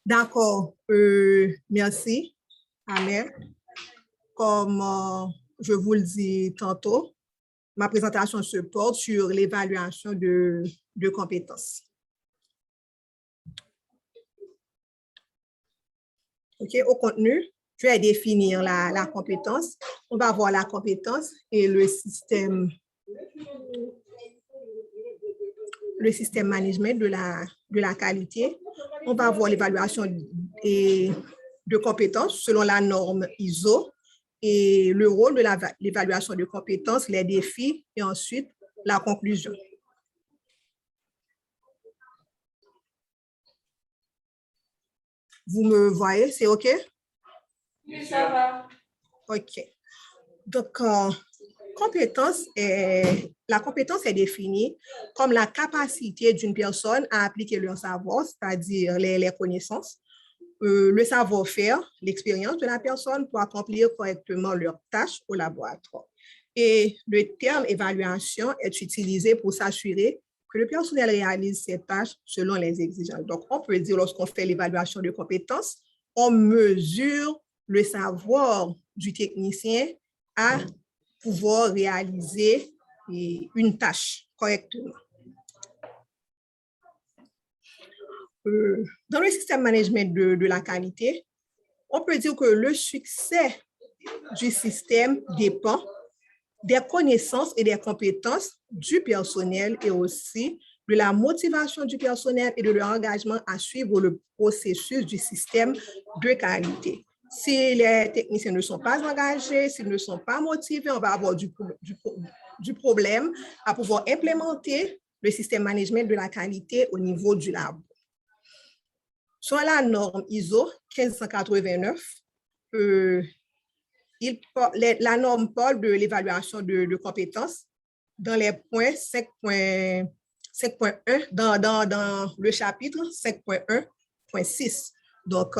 D'accord. Merci, Amel. Comme je vous le dis tantôt, ma présentation se porte sur l'évaluation de compétences. OK, au contenu, je vais définir la compétence. On va voir la compétence et le système management de la qualité. On va voir l'évaluation de compétences selon la norme ISO et le rôle de l'évaluation de compétences, les défis et ensuite la conclusion. Vous me voyez, c'est OK? Oui, ça va. OK. Donc, la compétence est définie comme la capacité d'une personne à appliquer leur savoir, c'est-à-dire les connaissances, le savoir-faire, l'expérience de la personne pour accomplir correctement leurs tâches au laboratoire. Et le terme évaluation est utilisé pour s'assurer que le personnel réalise ses tâches selon les exigences. Donc, on peut dire lorsqu'on fait l'évaluation de compétences, on mesure le savoir du technicien à pouvoir réaliser une tâche correctement. Dans le système management de la qualité, on peut dire que le succès du système dépend des connaissances et des compétences du personnel et aussi de la motivation du personnel et de leur engagement à suivre le processus du système de qualité. Si les techniciens ne sont pas engagés, s'ils ne sont pas motivés, on va avoir du problème à pouvoir implémenter le système management de la qualité au niveau du labo. Sur la norme ISO 1589, la norme parle de l'évaluation de compétences dans les points 5.1 dans le chapitre 5.1.6. Donc,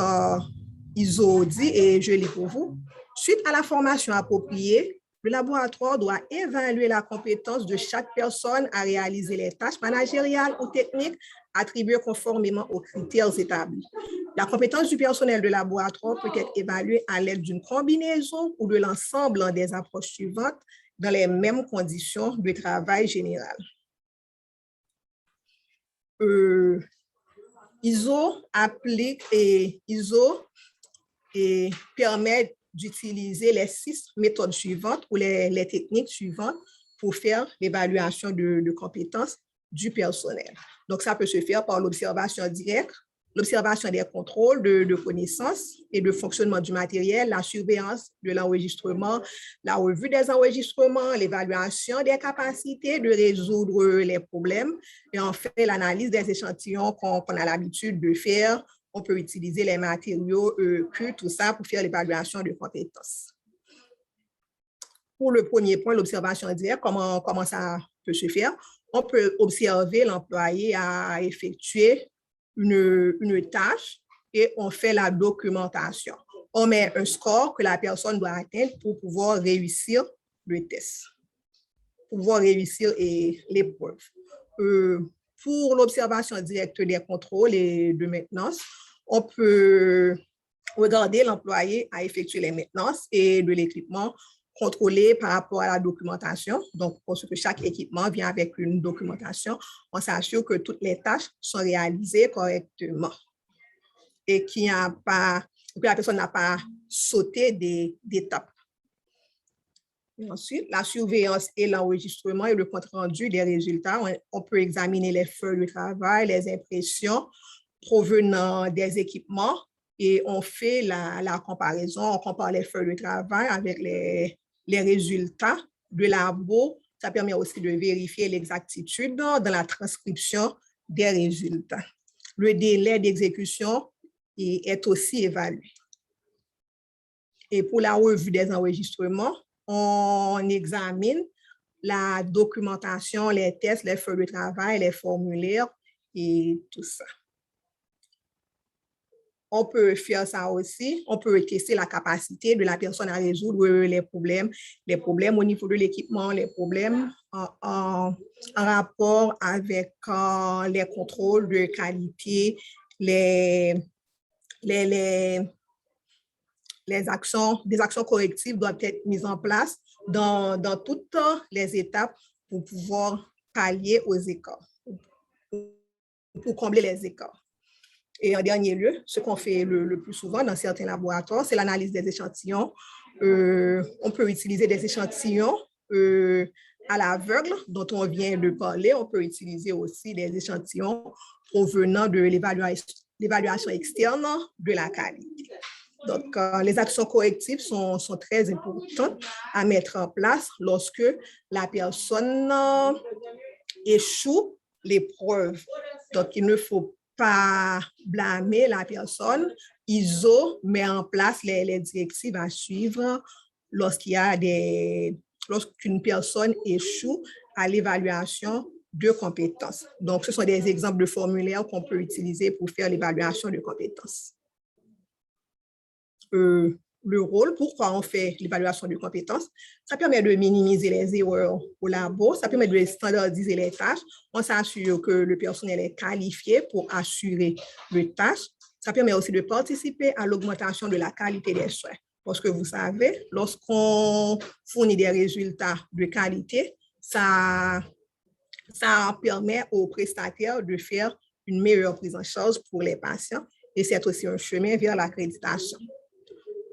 ISO dit, et je lis pour vous, suite à la formation appropriée, le laboratoire doit évaluer la compétence de chaque personne à réaliser les tâches managériales ou techniques attribuées conformément aux critères établis. La compétence du personnel de laboratoire peut être évaluée à l'aide d'une combinaison ou de l'ensemble des approches suivantes dans les mêmes conditions de travail général. ISO permet d'utiliser les 6 méthodes suivantes ou les techniques suivantes pour faire l'évaluation de compétences du personnel. Donc, ça peut se faire par l'observation directe, l'observation des contrôles de connaissances et de fonctionnement du matériel, la surveillance de l'enregistrement, la revue des enregistrements, l'évaluation des capacités de résoudre les problèmes et enfin l'analyse des échantillons qu'on a l'habitude de faire. On peut utiliser les matériaux tout ça pour faire l'évaluation de compétences. Pour le premier point, l'observation directe, comment ça peut se faire? On peut observer l'employé à effectuer une tâche et on fait la documentation. On met un score que la personne doit atteindre pour pouvoir réussir le test, pour pouvoir réussir l'épreuve. Pour l'observation directe des contrôles et de maintenance, on peut regarder l'employé à effectuer les maintenances et de l'équipement contrôlé par rapport à la documentation. Donc, parce que chaque équipement vient avec une documentation, on s'assure que toutes les tâches sont réalisées correctement et que la personne n'a pas sauté d'étapes. Ensuite, la surveillance et l'enregistrement et le compte-rendu des résultats. On peut examiner les feuilles de travail, les impressions provenant des équipements et on fait la comparaison, on compare les feuilles de travail avec les résultats de labo. Ça permet aussi de vérifier l'exactitude dans la transcription des résultats. Le délai d'exécution est aussi évalué. Et pour la revue des enregistrements, on examine la documentation, les tests, les feuilles de travail, les formulaires et tout ça. On peut faire ça aussi, on peut tester la capacité de la personne à résoudre les problèmes au niveau de l'équipement, les problèmes en rapport avec les contrôles de qualité, des actions correctives doivent être mises en place dans toutes les étapes pour pouvoir pallier aux écarts, pour combler les écarts. Et en dernier lieu, ce qu'on fait le plus souvent dans certains laboratoires, c'est l'analyse des échantillons. On peut utiliser des échantillons à l'aveugle dont on vient de parler. On peut utiliser aussi des échantillons provenant de l'évaluation externe de la qualité. Donc, les actions correctives sont très importantes à mettre en place lorsque la personne échoue l'épreuve. Donc, il ne faut pas blâmer la personne. ISO met en place les directives à suivre lorsqu'une personne échoue à l'évaluation de compétences. Donc, ce sont des exemples de formulaires qu'on peut utiliser pour faire l'évaluation de compétences. Le rôle, pourquoi on fait l'évaluation de compétences, ça permet de minimiser les erreurs au labo, ça permet de standardiser les tâches, on s'assure que le personnel est qualifié pour assurer les tâches, ça permet aussi de participer à l'augmentation de la qualité des soins. Parce que vous savez, lorsqu'on fournit des résultats de qualité, ça permet aux prestataires de faire une meilleure prise en charge pour les patients et c'est aussi un chemin vers l'accréditation.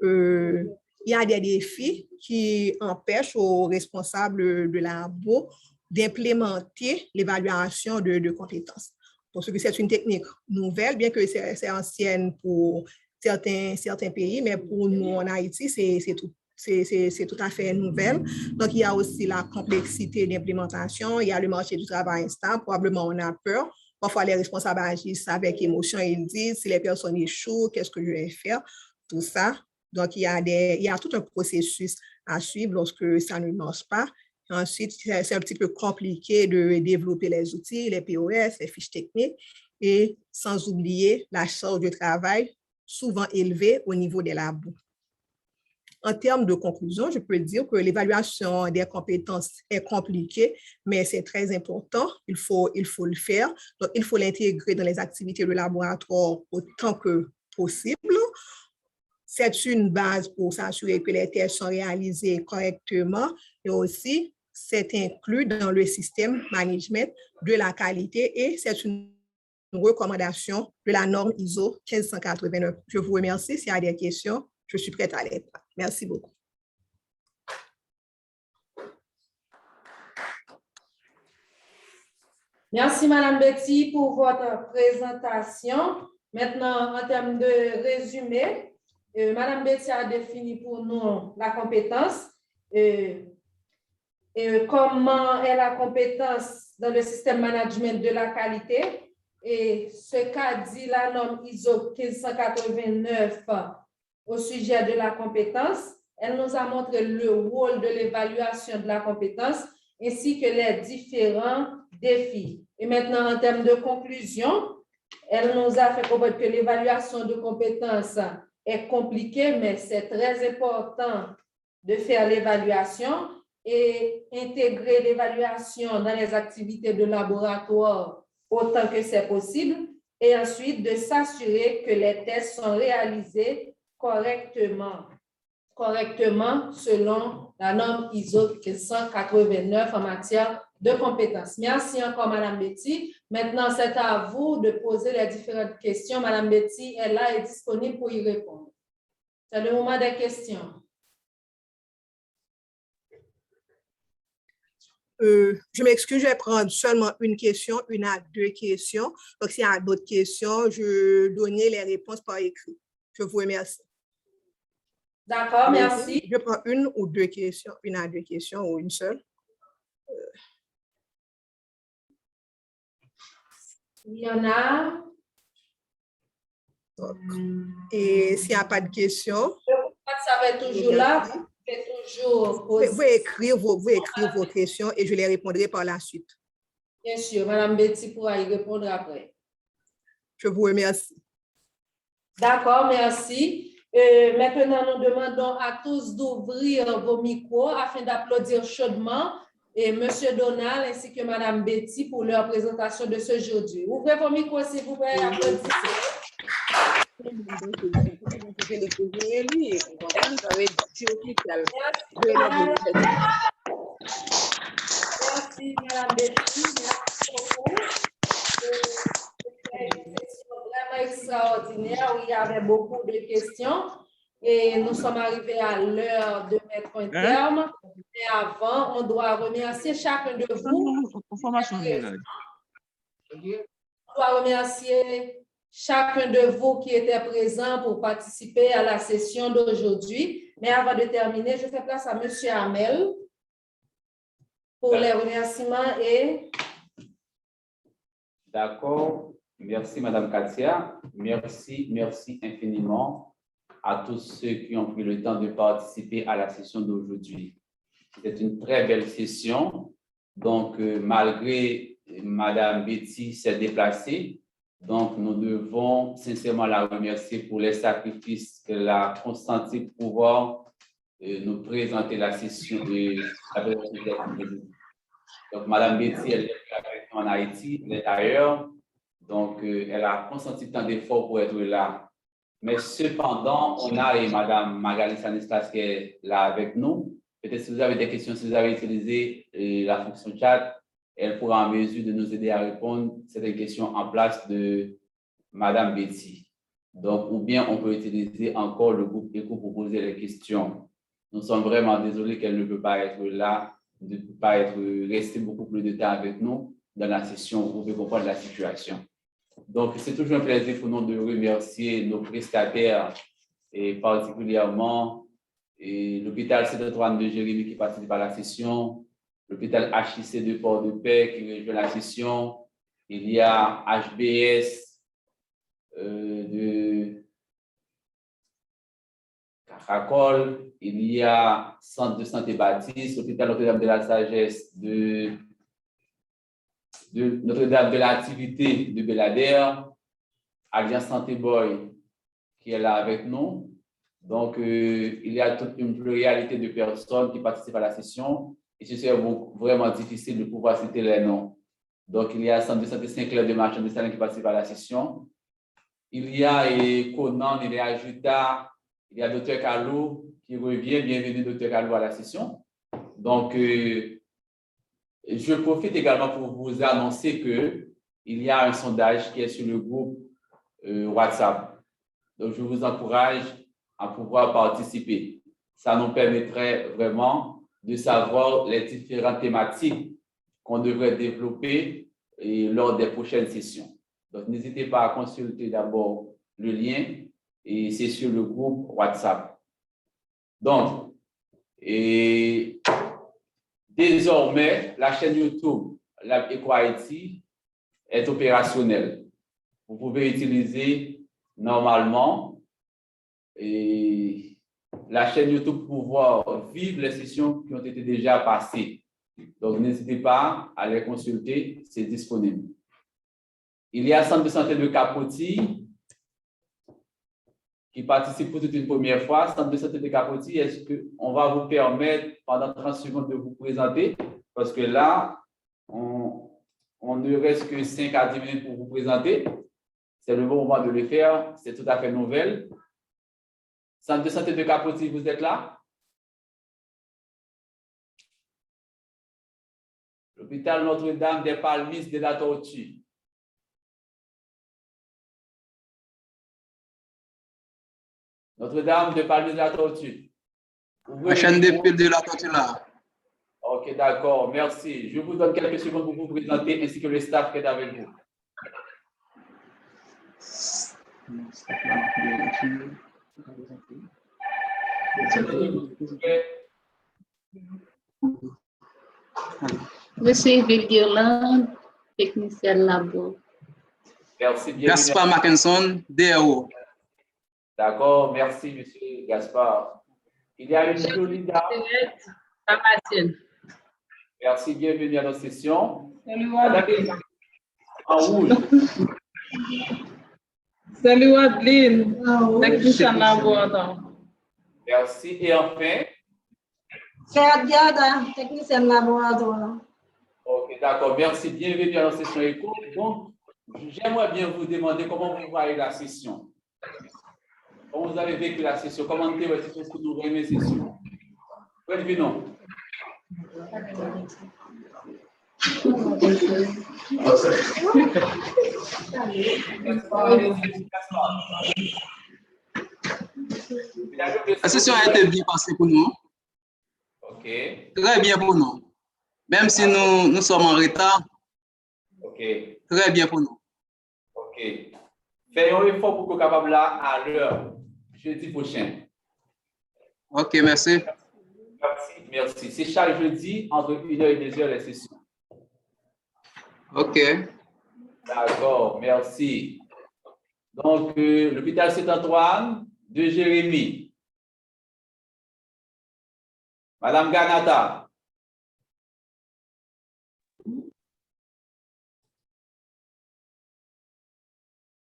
Il y a des défis qui empêchent aux responsables de labo d'implémenter l'évaluation de compétences. Parce que c'est une technique nouvelle, bien que c'est ancienne pour certains pays, mais pour nous en Haïti, c'est tout à fait nouvelle. Donc, il y a aussi la complexité d'implémentation, il y a le marché du travail instable, probablement on a peur. Parfois, les responsables agissent avec émotion, ils disent, si les personnes échouent, qu'est-ce que je vais faire? Tout ça. Donc, il y a tout un processus à suivre lorsque ça ne marche pas. Ensuite, c'est un petit peu compliqué de développer les outils, les POS, les fiches techniques, et sans oublier la charge de travail souvent élevée au niveau des labos. En termes de conclusion, je peux dire que l'évaluation des compétences est compliquée, mais c'est très important. Il faut le faire. Donc, il faut l'intégrer dans les activités de laboratoire autant que possible. C'est une base pour s'assurer que les tests sont réalisés correctement et aussi c'est inclus dans le système management de la qualité et c'est une recommandation de la norme ISO 1589. Je vous remercie. S'il y a des questions, je suis prête à les répondre. Merci beaucoup. Merci, Madame Betty, pour votre présentation. Maintenant, en termes de résumé, Madame Betty a défini pour nous la compétence. Comment est la compétence dans le système management de la qualité et ce qu'a dit la norme ISO 1589 au sujet de la compétence. Elle nous a montré le rôle de l'évaluation de la compétence ainsi que les différents défis. Et maintenant, en termes de conclusion, elle nous a fait comprendre que l'évaluation de compétences est compliquée, mais c'est très important de faire l'évaluation et intégrer l'évaluation dans les activités de laboratoire autant que c'est possible et ensuite de s'assurer que les tests sont réalisés correctement selon la norme ISO 1589 en matière de compétences. Merci encore, Madame Betty. Maintenant, c'est à vous de poser les différentes questions. Madame Betty est là et disponible pour y répondre. C'est le moment des questions. Je m'excuse, je vais prendre seulement une question, une à deux questions. Donc, s'il y a d'autres questions, je vais donner les réponses par écrit. Je vous remercie. D'accord, merci. Je prends une ou deux questions, une à deux questions ou une seule. Il y en a. Et s'il n'y a pas de questions. Ça va être toujours là. Toujours vous écrire vos questions et je les répondrai par la suite. Bien sûr, Madame Betty pourra y répondre après. Je vous remercie. D'accord, merci. Maintenant, nous demandons à tous d'ouvrir vos micros afin d'applaudir chaudement et M. Donald ainsi que Madame Betty pour leur présentation de ce jeudi. Ouvrez vos micros, s'il vous plaît, applaudissez. Merci, Madame Betty. Merci beaucoup. C'était une session vraiment extraordinaire où il y avait beaucoup de questions et nous sommes arrivés à l'heure de mettre un terme. Mais avant, on doit remercier chacun de vous. On doit remercier chacun de vous qui était présent pour participer à la session d'aujourd'hui. Mais avant de terminer, je fais place à M. Hamel pour les remerciements et... D'accord. Merci, Madame Katia. Merci infiniment à tous ceux qui ont pris le temps de participer à la session d'aujourd'hui. C'était une très belle session. Donc, malgré Madame Betty s'est déplacée, donc, nous devons sincèrement la remercier pour les sacrifices qu'elle a consentis pour pouvoir nous présenter la session de la présentation. Donc, Mme Betty, elle est en Haïti, elle est ailleurs. Donc, elle a consenti tant d'efforts pour être là. Mais cependant, on a Mme Magali Sanistas qui est là avec nous. Peut-être si vous avez des questions, si vous avez utilisé la fonction chat, elle pourra en mesure de nous aider à répondre à cette question en place de Madame Betty. Donc, ou bien on peut utiliser encore le groupe ECHO pour poser les questions. Nous sommes vraiment désolés qu'elle ne peut pas être là de ne pas rester beaucoup plus de temps avec nous dans la session pour mieux comprendre la situation. Donc, c'est toujours un plaisir pour nous de remercier nos prestataires et particulièrement l'hôpital Saint-Antoine de Jérémie qui participe à la session, l'hôpital HIC de Port-de-Paix qui rejoint la session, il y a HBS de Caracol, il y a Centre de santé Baptiste, l'hôpital Notre-Dame de la Sagesse de Notre-Dame de l'Activité de Bellader, Alliance Santé Boy qui est là avec nous. Donc, il y a toute une pluralité de personnes qui participent à la session et ce serait vraiment difficile de pouvoir citer les noms. Donc, il y a Centre de santé Saint-Clair de Marchand de Salins qui participe à la session. Il y a Conan, il y a Juta, il y a Dr. Kalou qui revient. Bienvenue, Dr. Kalou, à la session. Donc, je profite également pour vous annoncer qu'il y a un sondage qui est sur le groupe WhatsApp. Donc, je vous encourage à pouvoir participer. Ça nous permettrait vraiment de savoir les différentes thématiques qu'on devrait développer lors des prochaines sessions. Donc, n'hésitez pas à consulter d'abord le lien et c'est sur le groupe WhatsApp. Donc, désormais, la chaîne YouTube Lab EcoIT est opérationnelle. Vous pouvez utiliser normalement la chaîne YouTube pour pouvoir vivre les sessions qui ont été déjà passées. Donc, n'hésitez pas à les consulter, c'est disponible. Il y a Centre de santé de Capotis qui participe pour toute une première fois. Centre de santé de Capotis, est-ce qu'on va vous permettre pendant 30 secondes de vous présenter? Parce que là, on ne reste que 5 à 10 minutes pour vous présenter. C'est le bon moment de le faire, c'est tout à fait nouvelle. Centre de santé de Capotis, vous êtes là? L'hôpital Notre-Dame des Palmistes de la Tortue. Notre-Dame de Palmistes de la Tortue. La chaîne des pieds de la Tortue là. Ok, d'accord, merci. Je vous donne quelques secondes pour vous présenter ainsi que le staff qui est avec vous. Je suis Vilguirland, technicienne labo. Merci bien. Gaspard Mackinson, DRO. D'accord, merci, monsieur Gaspard. Il y a une jolie dame. Merci, bienvenue à notre session. Salut, en rouge. Salut, Adeline, technicienne laboratoire. Merci. Et enfin? C'est Adiada, technicienne laboratoire. Ok, d'accord. Merci. Bienvenue à la session éco. Donc, j'aimerais bien vous demander comment vous voyez la session. Comment vous avez vécu la session? Commentez la session, est-ce que vous aimez la session? Revenons. La session a été bien passée pour nous. Ok. Très bien pour nous. Même si nous sommes en retard. Ok. Très bien pour nous. Ok. Faites un effort pour que vous soyez capable là à l'heure, jeudi prochain. Ok, merci. Merci, merci. C'est chaque jeudi entre 1h et 2h les sessions. Ok. D'accord, merci. Donc, l'hôpital Saint-Antoine de Jérémie. Madame Ganata.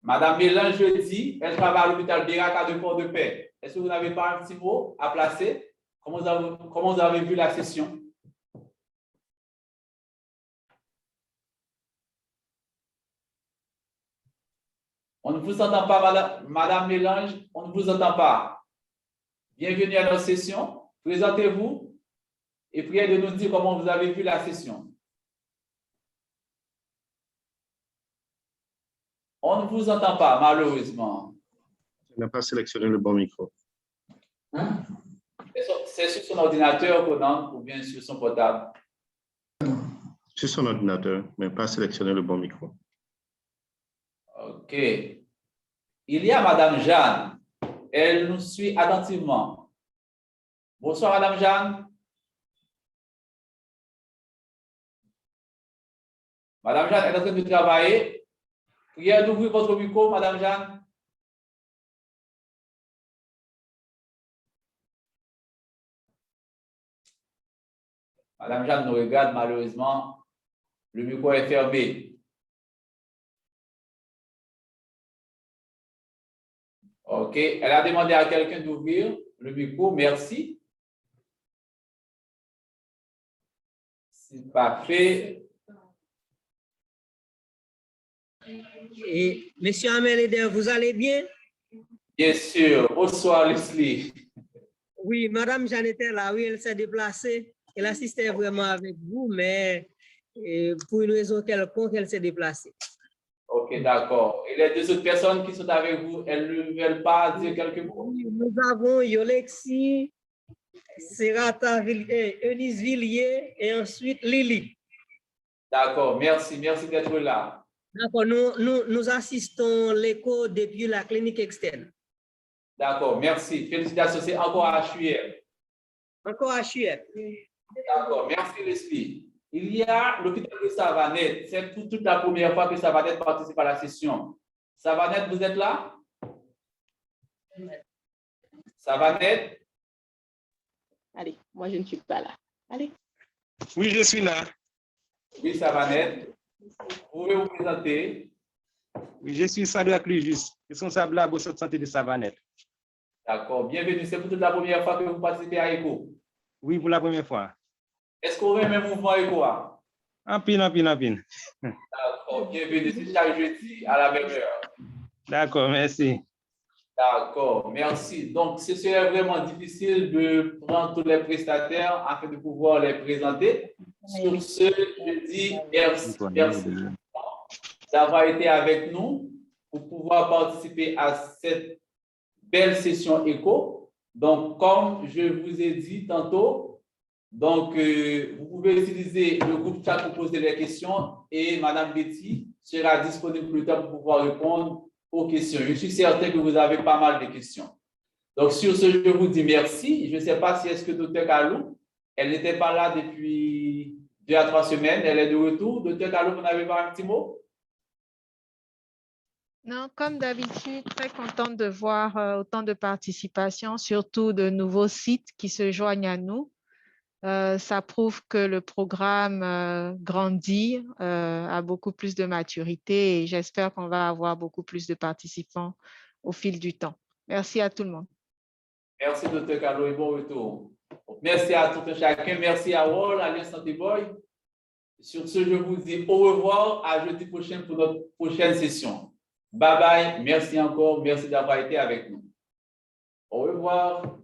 Madame Mélange jeudi, elle travaille à l'hôpital Béraka de Port-de-Paix. Est-ce que vous n'avez pas un petit mot à placer? Comment vous avez vu la session? On ne vous entend pas, Madame Mélange, on ne vous entend pas. Bienvenue à notre session. Présentez-vous et priez de nous dire comment vous avez vu la session. On ne vous entend pas, malheureusement. Je n'ai pas sélectionné le bon micro. Hein? C'est sur son ordinateur qu'on entre ou bien sur son portable? Sur son ordinateur, mais pas sélectionner le bon micro. OK. Il y a Madame Jeanne. Elle nous suit attentivement. Bonsoir, Madame Jeanne. Madame Jeanne est en train de travailler. Prière d'ouvrir votre micro, Madame Jeanne. Madame Jeanne nous regarde, malheureusement. Le micro est fermé. OK. Elle a demandé à quelqu'un d'ouvrir le micro. Merci. C'est parfait. Et Monsieur Ameleder, vous allez bien? Bien sûr. Bonsoir, Leslie. Oui, Madame Jeanne était là. Oui, elle s'est déplacée. Elle assistait vraiment avec vous, mais pour une raison quelconque, elle s'est déplacée. OK, d'accord. Et les deux autres personnes qui sont avec vous, elles ne veulent pas dire quelques mots? Nous avons Yolexi, Serata, Eunice Villiers et ensuite Lily. D'accord, merci. Merci d'être là. D'accord, nous assistons l'écho depuis la clinique externe. D'accord, merci. Félicitations, c'est encore à HUR. Encore à HUR. D'accord, merci Leslie. Il y a l'hôpital de Savanette. C'est pour toute la première fois que Savanette participe à la session. Savanette, vous êtes là? Savanette? Allez, moi je ne suis pas là. Allez. Oui, je suis là. Oui, Savanette. Vous pouvez vous présenter? Oui, je suis Sadrak Lugis, responsable de la Bourse de santé de Savanette. D'accord, bienvenue. C'est pour toute la première fois que vous participez à ECHO? Oui, pour la première fois. Est-ce qu'on remet un mouvement ECHO? En pin. D'accord, bienvenue. C'est chaque jeudi à la même heure. D'accord, merci. D'accord, merci. Donc, ce serait vraiment difficile de prendre tous les prestataires afin de pouvoir les présenter. Sur ce, je dis merci d'avoir été avec nous pour pouvoir participer à cette belle session éco. Donc, comme je vous ai dit tantôt, donc, vous pouvez utiliser le groupe chat pour poser les questions et Madame Betty sera disponible plus tard pour pouvoir répondre aux questions. Je suis certain que vous avez pas mal de questions. Donc, sur ce, je vous dis merci. Je ne sais pas si est-ce que Dr. Kalou, elle n'était pas là depuis 2 à 3 semaines. Elle est de retour. Dr. Kalou, vous n'avez pas un petit mot? Non, comme d'habitude, très contente de voir autant de participation, surtout de nouveaux sites qui se joignent à nous. Ça prouve que le programme grandit, a beaucoup plus de maturité et j'espère qu'on va avoir beaucoup plus de participants au fil du temps. Merci à tout le monde. Merci, Dr. Kalou, et bon retour. Merci à tout un chacun. Merci à Wall, à Santé Boy. Sur ce, je vous dis au revoir. À jeudi prochain pour notre prochaine session. Bye bye. Merci encore. Merci d'avoir été avec nous. Au revoir.